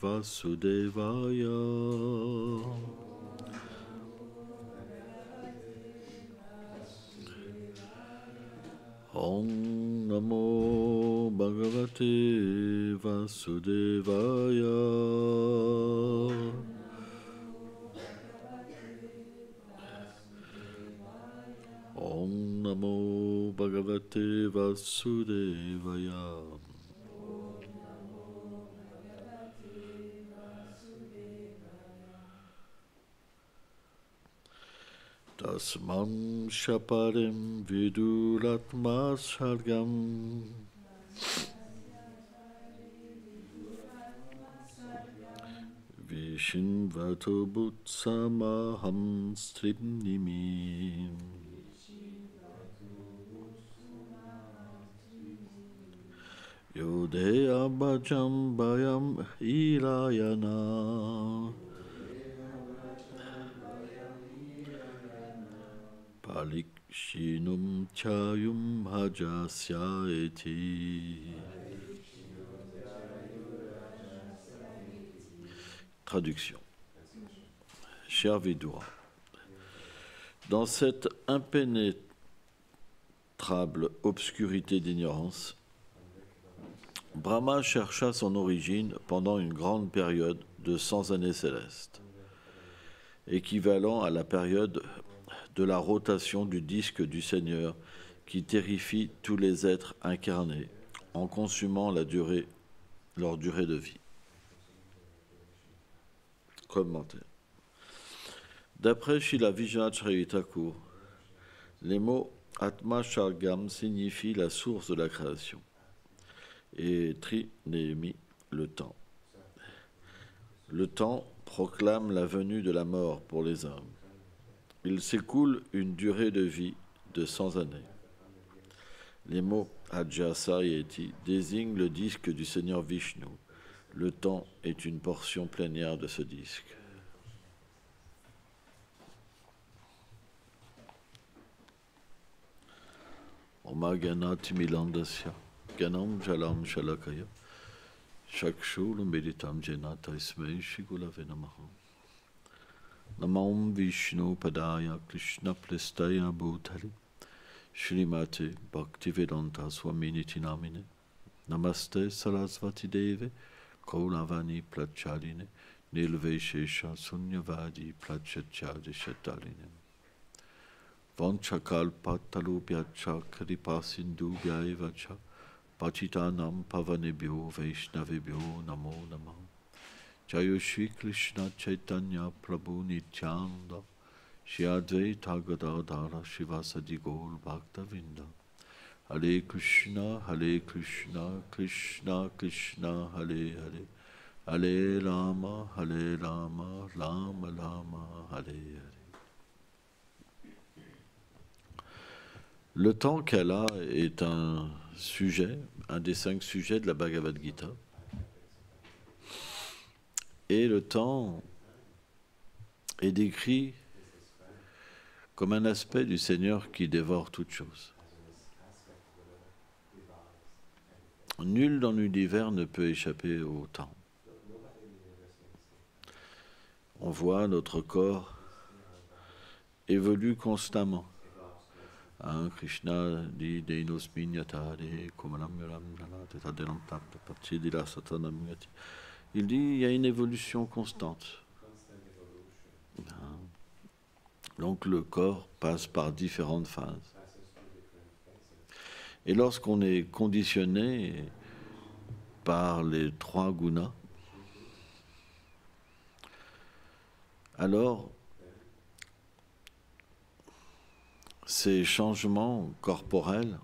Vasudevaya. Om Namo Bhagavate Vasudevaya. Om Namo Bhagavate Vasudevaya. Tasmam Shaparim Viduratma Sargam Vishimvato Butsamaham Strimnimi Yodeya Bhajam Bhayam Irayana Palikshinum Chayum Hajasya Eti. Traduction. Cher Vidura, dans cette impénétrable obscurité d'ignorance, Brahma chercha son origine pendant une grande période de 100 années célestes, équivalent à la période de la rotation du disque du Seigneur qui terrifie tous les êtres incarnés en consumant leur durée de vie. Commentaire. D'après Srila Vijnanacharya Thakur, les mots Atma Shargam signifient la source de la création et Trinemi, le temps. Le temps proclame la venue de la mort pour les hommes. Il s'écoule une durée de vie de 100 années. Les mots Ajasa et Eti désignent le disque du Seigneur Vishnu. Le temps est une portion plénière de ce disque. Oma Ganati Milandasya, Ganam Jalam Shalakaya, Shakshul Meditam Jenata Ismei Shigulave Namaha. Namam Vishnu Padaya Krishna Plestaya Bhutali, Shrimate Bhaktivedanta Swaminiti Namine, Namaste Sarasvati Deve, Kaulavani Plachaline, Nilveshesha Sunyavadi Plachachadi Shataline. Vanchakal Patalubhyacha Kripasindu Bhyaevacha, Pachitanam Pavanebhyo Vaishnavebhyo Namo Namah. Jayo Shri Krishna Chaitanya Prabhu Nityananda, Shri Advaita Gadadhara Shivasadi Gaur Bhaktavinda. Hare Krishna, Krishna Krishna, Hare Hare, Hare Rama, Rama Rama, Hare Hare. Le temps qu'elle a est un des 5 sujets de la Bhagavad Gita. Et le temps est décrit comme un aspect du Seigneur qui dévore toute chose. Nul dans l'univers ne peut échapper au temps. On voit notre corps évolue constamment. Krishna dit il dit il y a une évolution constante. Donc le corps passe par différentes phases. Et lorsqu'on est conditionné par les 3 gunas, alors ces changements corporels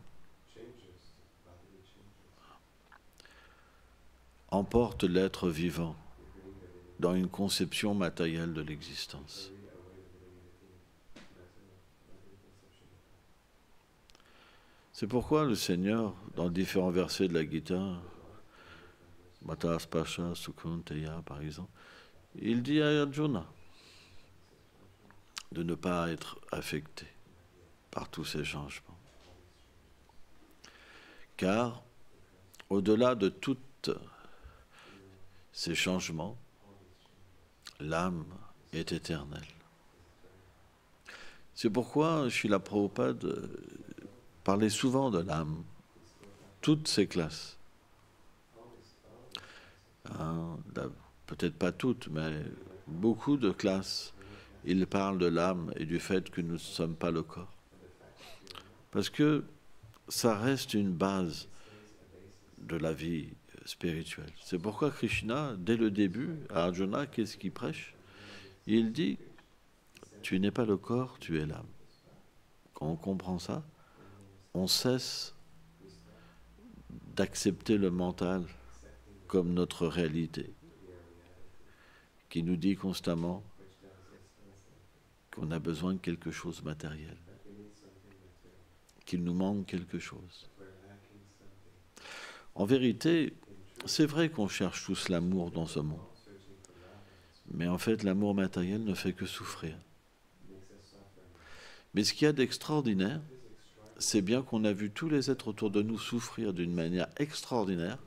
emportent l'être vivant dans une conception matérielle de l'existence. C'est pourquoi le Seigneur, dans différents versets de la Gita, Mata Spasha Sukunteya par exemple, il dit à Arjuna de ne pas être affecté par tous ces changements. Car, au-delà de toute ces changements, l'âme est éternelle. C'est pourquoi Srila Prabhupada parlait souvent de l'âme, toutes ses classes. Peut-être pas toutes, mais beaucoup de classes, il parle de l'âme et du fait que nous ne sommes pas le corps. Parce que ça reste une base de la vie spirituelle. C'est pourquoi Krishna, dès le début, à Arjuna, qu'est-ce qu'il prêche? Il dit, tu n'es pas le corps, tu es l'âme. Quand on comprend ça, on cesse d'accepter le mental comme notre réalité, qui nous dit constamment qu'on a besoin de quelque chose de matériel, qu'il nous manque quelque chose. En vérité, c'est vrai qu'on cherche tous l'amour dans ce monde, mais en fait, l'amour matériel ne fait que souffrir. Mais ce qu'il y a d'extraordinaire, c'est bien qu'on a vu tous les êtres autour de nous souffrir d'une manière extraordinaire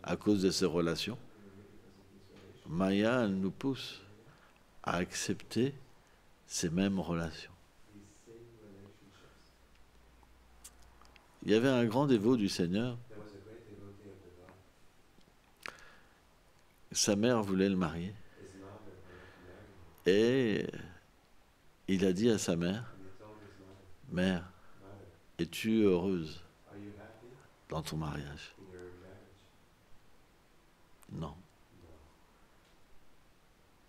à cause de ces relations. Maya, elle nous pousse à accepter ces mêmes relations. Il y avait un grand dévot du Seigneur. Sa mère voulait le marier. Et il a dit à sa mère, « Mère, es-tu heureuse dans ton mariage ?» Non.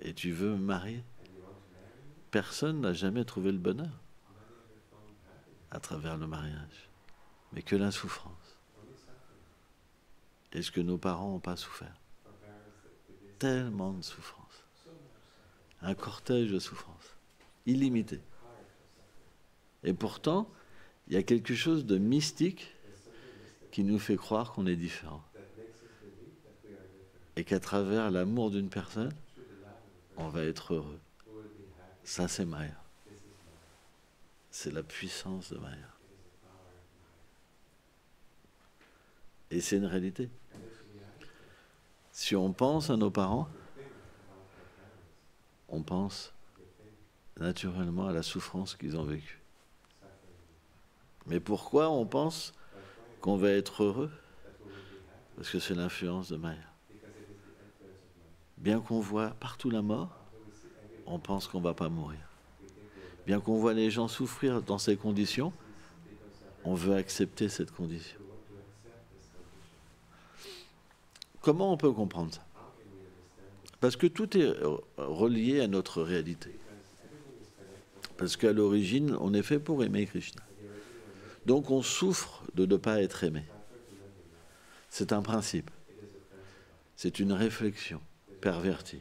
Et tu veux me marier? Personne n'a jamais trouvé le bonheur à travers le mariage, mais que la souffrance. Est-ce que nos parents n'ont pas souffert? Tellement de souffrance. Un cortège de souffrance, illimité. Et pourtant, il y a quelque chose de mystique qui nous fait croire qu'on est différent. Et qu'à travers l'amour d'une personne, on va être heureux. Ça, c'est Maya. C'est la puissance de Maya. Et c'est une réalité. Si on pense à nos parents, on pense naturellement à la souffrance qu'ils ont vécue. Mais pourquoi on pense qu'on va être heureux? Parce que c'est l'influence de Maya. Bien qu'on voit partout la mort, on pense qu'on ne va pas mourir. Bien qu'on voit les gens souffrir dans ces conditions, on veut accepter cette condition. Comment on peut comprendre ça? Parce que tout est relié à notre réalité. Parce qu'à l'origine, on est fait pour aimer Krishna. Donc on souffre de ne pas être aimé. C'est un principe. C'est une réflexion pervertie.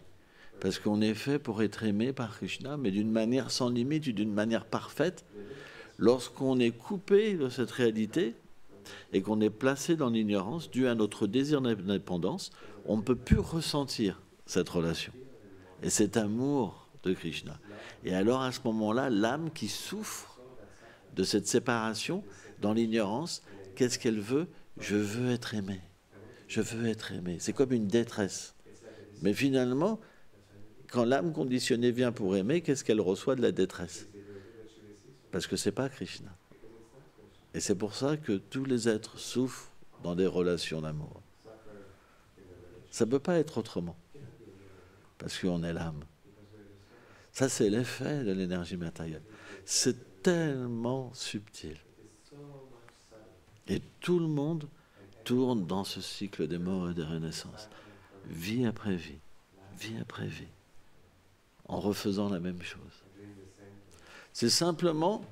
Parce qu'on est fait pour être aimé par Krishna, mais d'une manière sans limite, d'une manière parfaite. Lorsqu'on est coupé de cette réalité et qu'on est placé dans l'ignorance, dû à notre désir d'indépendance, on ne peut plus ressentir cette relation et cet amour de Krishna. Et alors à ce moment-là, l'âme qui souffre de cette séparation dans l'ignorance, qu'est-ce qu'elle veut? Je veux être aimé. Je veux être aimé. C'est comme une détresse. Mais finalement, quand l'âme conditionnée vient pour aimer, qu'est-ce qu'elle reçoit? De la détresse. Parce que ce n'est pas Krishna. Et c'est pour ça que tous les êtres souffrent dans des relations d'amour. Ça ne peut pas être autrement. Parce qu'on est l'âme. Ça, c'est l'effet de l'énergie matérielle. C'est tellement subtil. Et tout le monde tourne dans ce cycle des morts et des renaissances. Vie après vie. Vie après vie. En refaisant la même chose. C'est simplement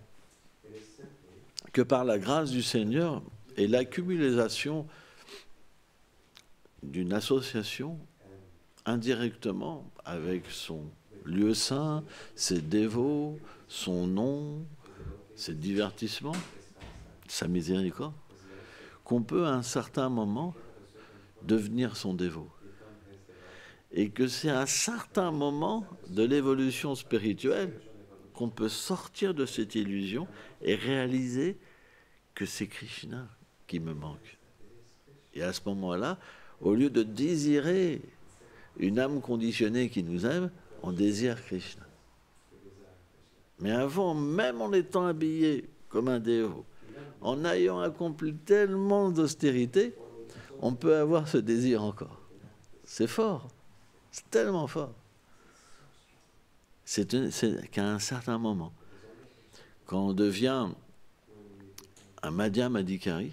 que par la grâce du Seigneur et l'accumulation d'une association indirectement avec son lieu saint, ses dévots, son nom, ses divertissements, sa miséricorde, qu'on peut à un certain moment devenir son dévot. Et que c'est à un certain moment de l'évolution spirituelle qu'on peut sortir de cette illusion et réaliser que c'est Krishna qui me manque. Et à ce moment-là, au lieu de désirer une âme conditionnée qui nous aime, on désire Krishna. Mais avant, même en étant habillé comme un dévot, en ayant accompli tellement d'austérité, on peut avoir ce désir encore. C'est fort, c'est tellement fort. C'est qu'à un certain moment, quand on devient un Madhyam Adhikari,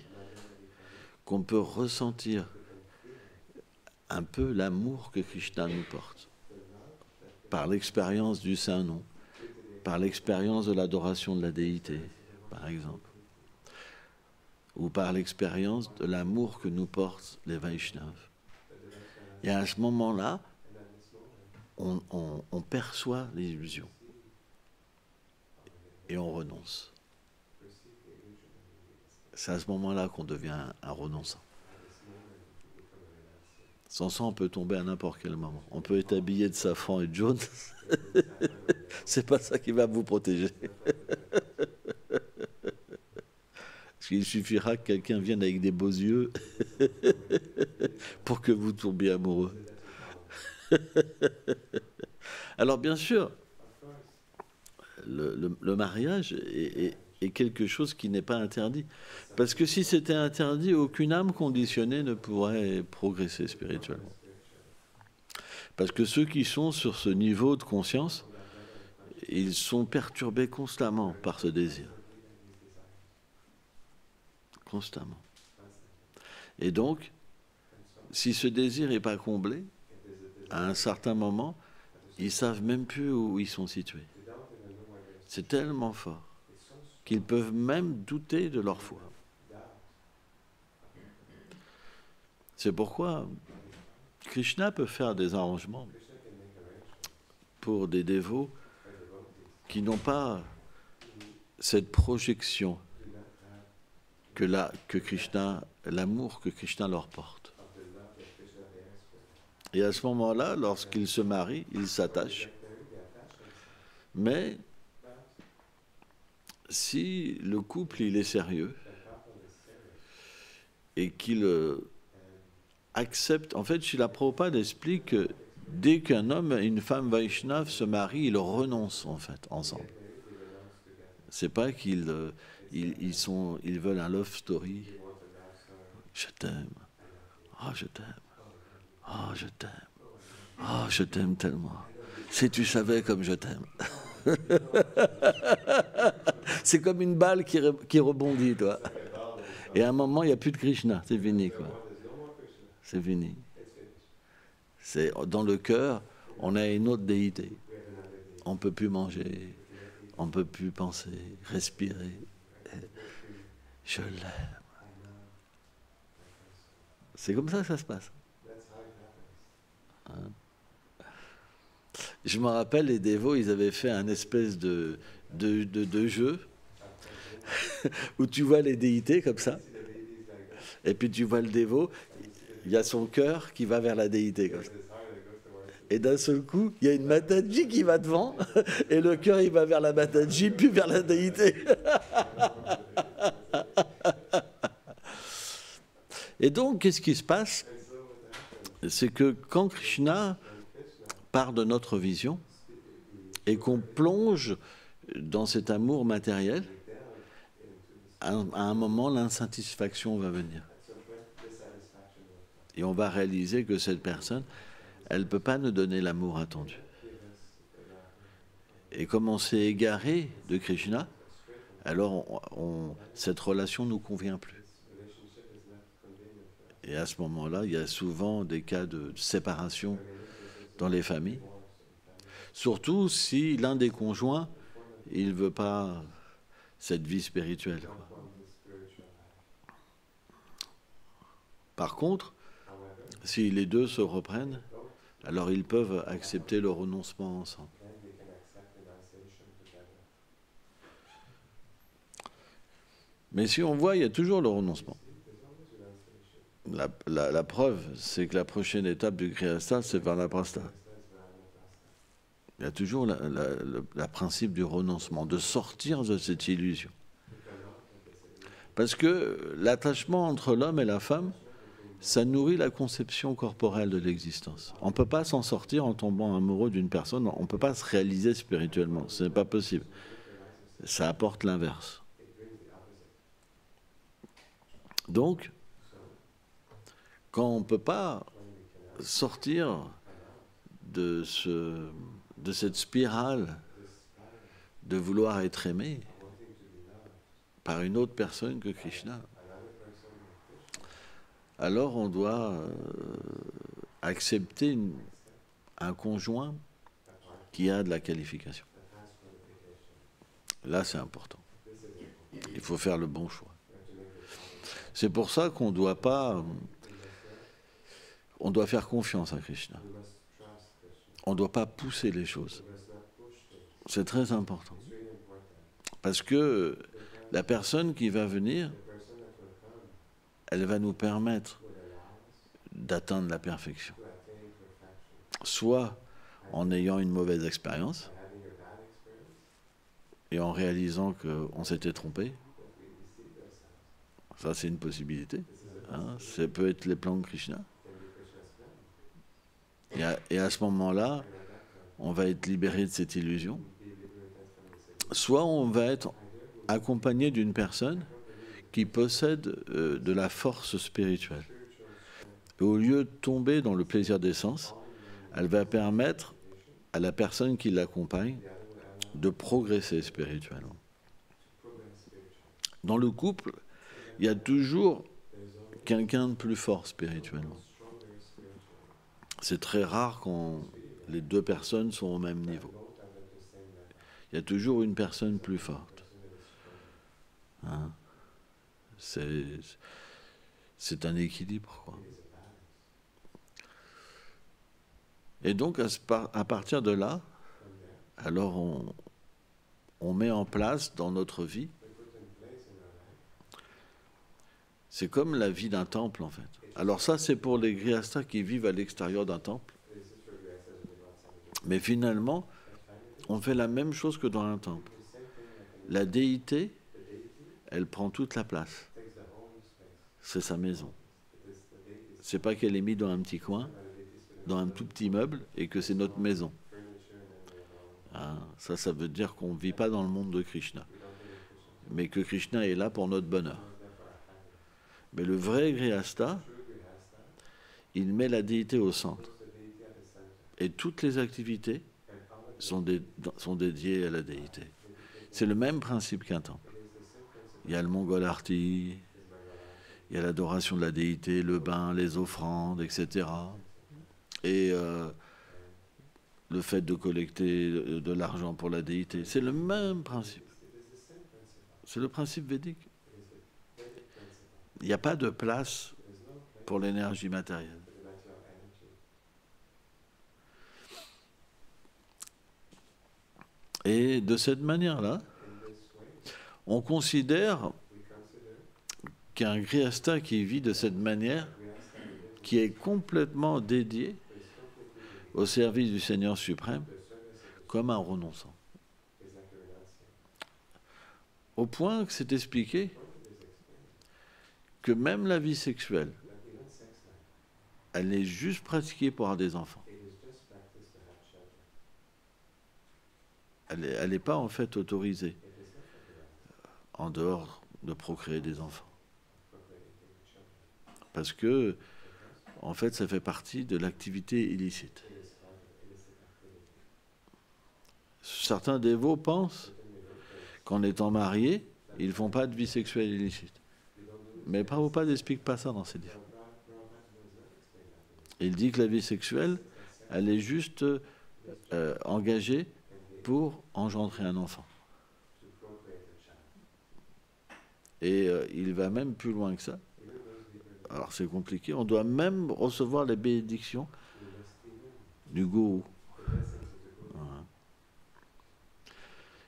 qu'on peut ressentir un peu l'amour que Krishna nous porte, par l'expérience du Saint-Nom, par l'expérience de l'adoration de la déité, par exemple, ou par l'expérience de l'amour que nous portent les Vaishnavas. Et à ce moment-là, on perçoit l'illusion et on renonce. C'est à ce moment-là qu'on devient un renonçant. Sans ça, on peut tomber à n'importe quel moment. On peut être habillé de safran et de jaune. C'est pas ça qui va vous protéger. Parce qu'il suffira que quelqu'un vienne avec des beaux yeux pour que vous tombiez amoureux. Alors bien sûr, le mariage est quelque chose qui n'est pas interdit. Parce que si c'était interdit, aucune âme conditionnée ne pourrait progresser spirituellement. Parce que ceux qui sont sur ce niveau de conscience, ils sont perturbés constamment par ce désir. Constamment. Et donc, si ce désir n'est pas comblé, à un certain moment, ils ne savent même plus où ils sont situés. C'est tellement fort qu'ils peuvent même douter de leur foi. C'est pourquoi Krishna peut faire des arrangements pour des dévots qui n'ont pas cette projection que Krishna, l'amour que Krishna leur porte. Et à ce moment-là, lorsqu'ils se marient, ils s'attachent. Mais si le couple il est sérieux et qu'il accepte, en fait, Srila Prabhupada explique que dès qu'un homme et une femme Vaishnava se marient, ils renoncent en fait ensemble. C'est pas qu'ils ils veulent un love story. Je t'aime. Ah, je t'aime. Ah, je t'aime. Ah, je t'aime tellement. Si tu savais comme je t'aime. C'est comme une balle qui rebondit, toi. Et à un moment, il n'y a plus de Krishna. C'est fini, quoi. C'est fini. C'est dans le cœur, on a une autre déité. On ne peut plus manger, on ne peut plus penser, respirer. Je l'aime. C'est comme ça que ça se passe. Hein? Je me rappelle, les dévots, ils avaient fait un espèce de jeu où tu vois les déités comme ça, et puis tu vois le dévot, il y a son cœur qui va vers la déité comme ça. Et d'un seul coup, il y a une Mataji qui va devant, et le cœur, il va vers la Mataji, puis vers la déité. Et donc, qu'est-ce qui se passe? C'est que quand Krishna part de notre vision et qu'on plonge dans cet amour matériel, à un moment, l'insatisfaction va venir. Et on va réaliser que cette personne, elle ne peut pas nous donner l'amour attendu. Et comme on s'est égaré de Krishna, alors cette relation ne nous convient plus. Et à ce moment-là, il y a souvent des cas de séparation dans les familles. Surtout si l'un des conjoints, il ne veut pas cette vie spirituelle, quoi. Par contre, si les deux se reprennent, alors ils peuvent accepter le renoncement ensemble. Mais si on voit, il y a toujours le renoncement. La preuve, c'est que la prochaine étape du Grihastha, c'est Vanaprastha. Il y a toujours le principe du renoncement, de sortir de cette illusion. Parce que l'attachement entre l'homme et la femme, ça nourrit la conception corporelle de l'existence. On ne peut pas s'en sortir en tombant amoureux d'une personne, on ne peut pas se réaliser spirituellement, ce n'est pas possible. Ça apporte l'inverse. Donc, quand on ne peut pas sortir de cette spirale de vouloir être aimé par une autre personne que Krishna, alors on doit accepter un conjoint qui a de la qualification. Là, c'est important. Il faut faire le bon choix. C'est pour ça qu'on ne doit pas... On doit faire confiance à Krishna. On ne doit pas pousser les choses. C'est très important. Parce que la personne qui va venir, elle va nous permettre d'atteindre la perfection. Soit en ayant une mauvaise expérience et en réalisant qu'on s'était trompé. Ça, c'est une possibilité. Hein, ça peut être les plans de Krishna. Et à ce moment-là, on va être libéré de cette illusion. Soit on va être accompagné d'une personne qui possède de la force spirituelle. Et au lieu de tomber dans le plaisir des sens, elle va permettre à la personne qui l'accompagne de progresser spirituellement. Dans le couple, il y a toujours quelqu'un de plus fort spirituellement. C'est très rare quand les deux personnes sont au même niveau. Il y a toujours une personne plus forte. Hein? C'est un équilibre, quoi. Et donc, à partir de là, alors on met en place dans notre vie, c'est comme la vie d'un temple, en fait. Alors ça, c'est pour les grihasthas qui vivent à l'extérieur d'un temple. Mais finalement, on fait la même chose que dans un temple. La déité, elle prend toute la place. C'est sa maison. C'est pas qu'elle est mise dans un petit coin, dans un tout petit meuble, et que c'est notre maison. Hein, ça veut dire qu'on ne vit pas dans le monde de Krishna. Mais que Krishna est là pour notre bonheur. Mais le vrai grihastha, il met la déité au centre. Et toutes les activités sont dédiées à la déité. C'est le même principe qu'un temple. Il y a le Mongol Arti, il y a l'adoration de la déité, le bain, les offrandes, etc. Et le fait de collecter de l'argent pour la déité. C'est le même principe. C'est le principe védique. Il n'y a pas de place pour l'énergie matérielle. Et de cette manière-là, on considère qu'un grihastha qui vit de cette manière, qui est complètement dédié au service du Seigneur suprême, comme un renonçant. Au point que c'est expliqué que même la vie sexuelle, elle est juste pratiquée pour avoir des enfants. Elle n'est pas en fait autorisée en dehors de procréer des enfants. Parce que, en fait, ça fait partie de l'activité illicite. Certains dévots pensent qu'en étant mariés, ils ne font pas de vie sexuelle illicite. Mais Prabhupada n'explique pas ça dans ses livres. Il dit que la vie sexuelle, elle est juste engagée pour engendrer un enfant. Et il va même plus loin que ça. Alors c'est compliqué. On doit même recevoir les bénédictions du gourou. Voilà.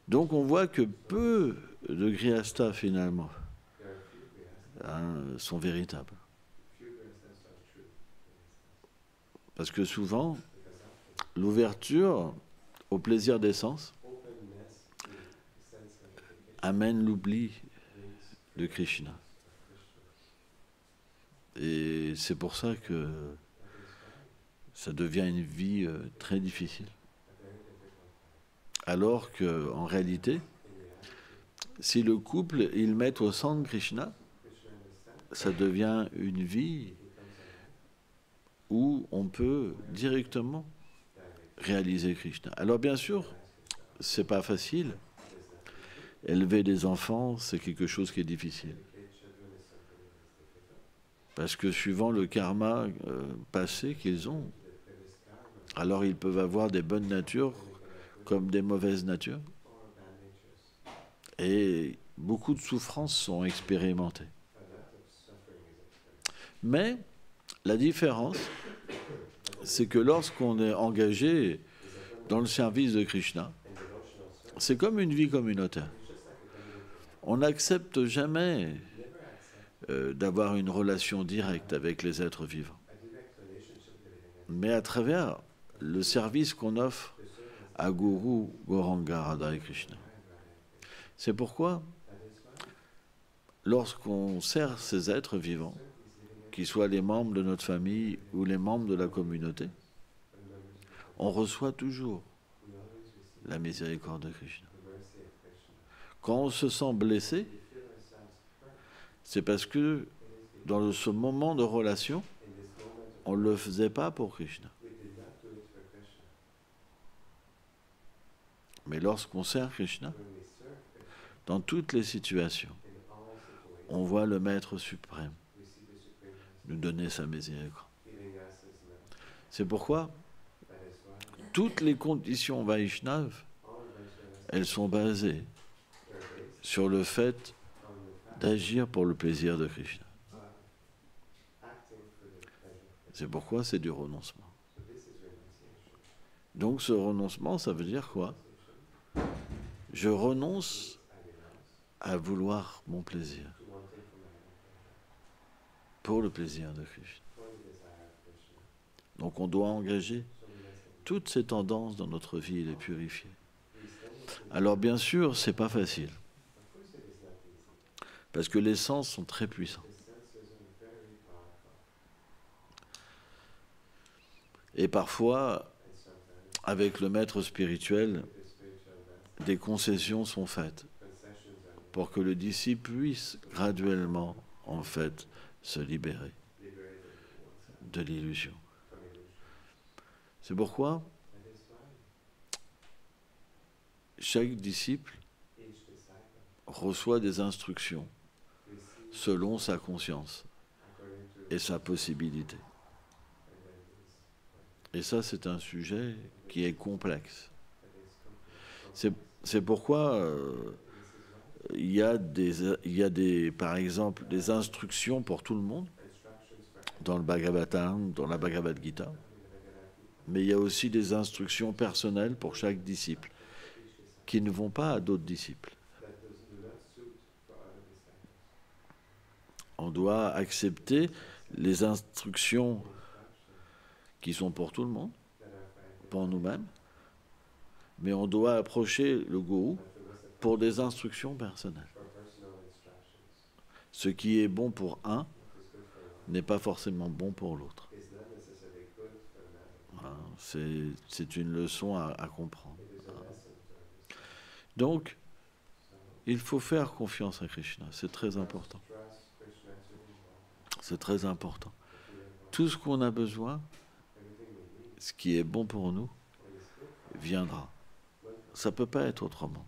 Donc on voit que peu de grihasthas finalement sont véritables. Parce que souvent, l'ouverture au plaisir des sens amène l'oubli de Krishna. Et c'est pour ça que ça devient une vie très difficile. Alors qu'en réalité, si le couple, ils mettent au centre Krishna, ça devient une vie où on peut directement réaliser Krishna. Alors bien sûr, c'est pas facile. Élever des enfants, c'est quelque chose qui est difficile. Parce que suivant le karma passé qu'ils ont, alors ils peuvent avoir des bonnes natures comme des mauvaises natures. Et beaucoup de souffrances sont expérimentées. Mais la différence, c'est que lorsqu'on est engagé dans le service de Krishna, c'est comme une vie communautaire. On n'accepte jamais d'avoir une relation directe avec les êtres vivants. Mais à travers le service qu'on offre à Guru Gauranga Radha Krishna. C'est pourquoi, lorsqu'on sert ces êtres vivants, qu'ils soient les membres de notre famille ou les membres de la communauté, on reçoit toujours la miséricorde de Krishna. Quand on se sent blessé, c'est parce que dans ce moment de relation, on ne le faisait pas pour Krishna. Mais lorsqu'on sert Krishna, dans toutes les situations, on voit le Maître suprême nous donner sa miséricorde. C'est pourquoi toutes les conditions Vaishnaves, elles sont basées sur le fait d'agir pour le plaisir de Krishna. C'est pourquoi c'est du renoncement. Donc ce renoncement, ça veut dire quoi? Je renonce à vouloir mon plaisir pour le plaisir de Krishna. Donc on doit engager toutes ces tendances dans notre vie et les purifier. Alors bien sûr, c'est pas facile. Parce que les sens sont très puissants. Et parfois, avec le maître spirituel, des concessions sont faites pour que le disciple puisse graduellement, en fait, se libérer de l'illusion. C'est pourquoi chaque disciple reçoit des instructions selon sa conscience et sa possibilité. Et ça, c'est un sujet qui est complexe. C'est pourquoi il y a par exemple, des instructions pour tout le monde dans le Bhagavatam, dans la Bhagavad Gita, mais il y a aussi des instructions personnelles pour chaque disciple qui ne vont pas à d'autres disciples. On doit accepter les instructions qui sont pour tout le monde, pour nous-mêmes, mais on doit approcher le gourou pour des instructions personnelles. Ce qui est bon pour un n'est pas forcément bon pour l'autre. C'est une leçon à comprendre. Donc, il faut faire confiance à Krishna, c'est très important. C'est très important. Tout ce qu'on a besoin, ce qui est bon pour nous, viendra. Ça ne peut pas être autrement.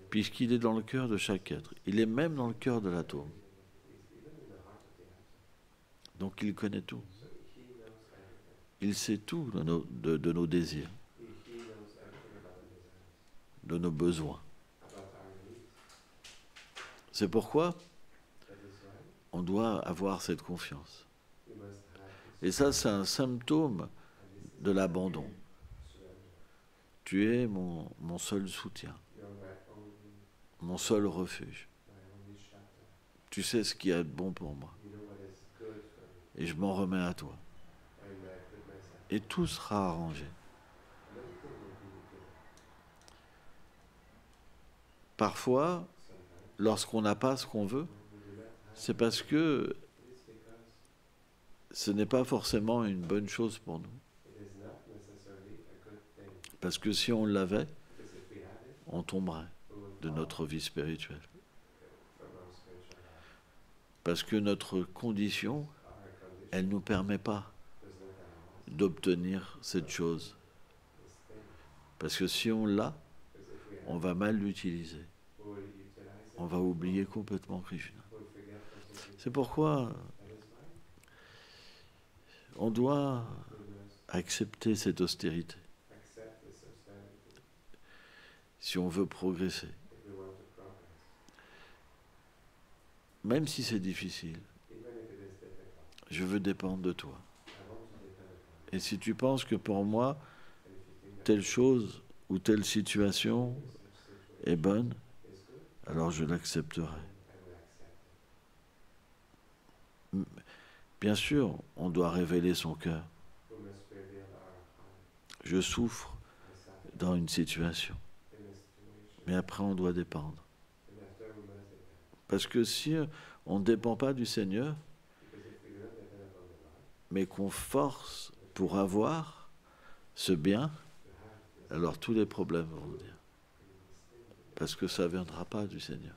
Puisqu'il est dans le cœur de chaque être. Il est même dans le cœur de l'atome. Donc il connaît tout. Il sait tout de nos désirs, de nos besoins. C'est pourquoi on doit avoir cette confiance. Et ça, c'est un symptôme de l'abandon. Tu es mon seul soutien, mon seul refuge. Tu sais ce qui est bon pour moi. Et je m'en remets à toi. Et tout sera arrangé. Parfois, lorsqu'on n'a pas ce qu'on veut, c'est parce que ce n'est pas forcément une bonne chose pour nous. Parce que si on l'avait, on tomberait de notre vie spirituelle. Parce que notre condition, elle ne nous permet pas d'obtenir cette chose. Parce que si on l'a, on va mal l'utiliser. On va oublier complètement Krishna. C'est pourquoi on doit accepter cette austérité si on veut progresser. Même si c'est difficile, je veux dépendre de toi. Et si tu penses que pour moi, telle chose ou telle situation est bonne, alors je l'accepterai. Bien sûr, on doit révéler son cœur. Je souffre dans une situation. Mais après, on doit dépendre. Parce que si on ne dépend pas du Seigneur, mais qu'on force pour avoir ce bien, alors tous les problèmes vont venir. Parce que ça ne viendra pas du Seigneur,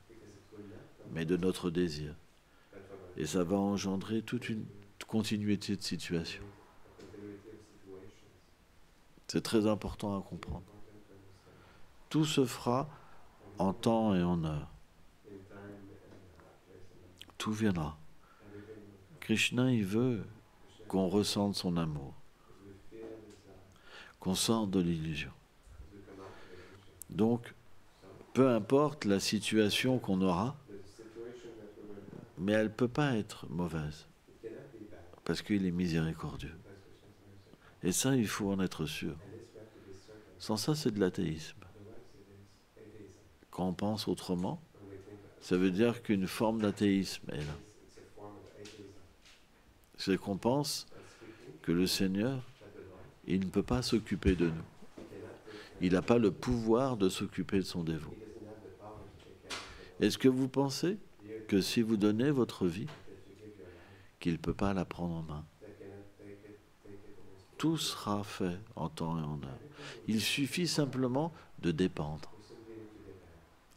mais de notre désir. Et ça va engendrer toute une continuité de situations. C'est très important à comprendre. Tout se fera en temps et en heure. Tout viendra. Krishna, il veut qu'on ressente son amour, qu'on sorte de l'illusion. Donc, peu importe la situation qu'on aura, mais elle ne peut pas être mauvaise, parce qu'il est miséricordieux. Et ça, il faut en être sûr. Sans ça, c'est de l'athéisme. Quand on pense autrement, ça veut dire qu'une forme d'athéisme est là. C'est qu'on pense que le Seigneur, il ne peut pas s'occuper de nous. Il n'a pas le pouvoir de s'occuper de son dévot. Est-ce que vous pensez que si vous donnez votre vie, qu'il ne peut pas la prendre en main? Tout sera fait en temps et en heure. Il suffit simplement de dépendre.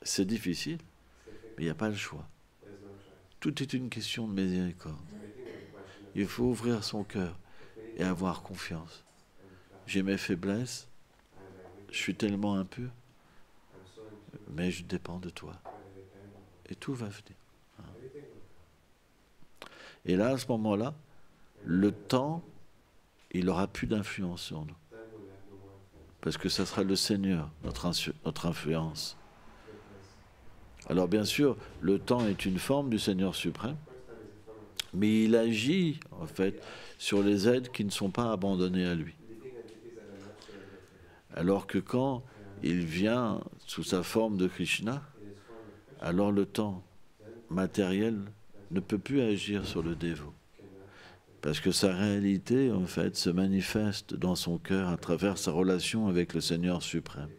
C'est difficile, mais il n'y a pas le choix. Tout est une question de miséricorde. Il faut ouvrir son cœur et avoir confiance. J'ai mes faiblesses, je suis tellement impur, mais je dépends de toi. Et tout va venir. Et là, à ce moment-là, le temps, il n'aura plus d'influence sur nous. Parce que ça sera le Seigneur, notre influence. Alors bien sûr, le temps est une forme du Seigneur suprême, mais il agit, en fait, sur les êtres qui ne sont pas abandonnés à lui. Alors que quand il vient sous sa forme de Krishna, alors le temps matériel ne peut plus agir sur le dévot. Parce que sa réalité, en fait, se manifeste dans son cœur à travers sa relation avec le Seigneur suprême.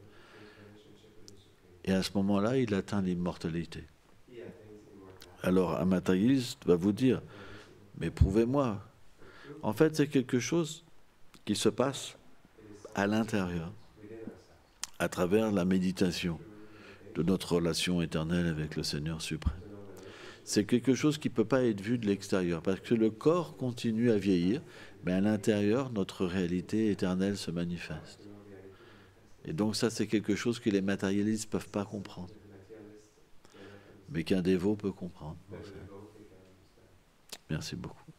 Et à ce moment-là, il atteint l'immortalité. Alors, un matérialiste va vous dire, mais prouvez-moi. En fait, c'est quelque chose qui se passe à l'intérieur, à travers la méditation de notre relation éternelle avec le Seigneur suprême. C'est quelque chose qui ne peut pas être vu de l'extérieur, parce que le corps continue à vieillir, mais à l'intérieur, notre réalité éternelle se manifeste. Et donc ça, c'est quelque chose que les matérialistes ne peuvent pas comprendre, mais qu'un dévot peut comprendre. Merci beaucoup.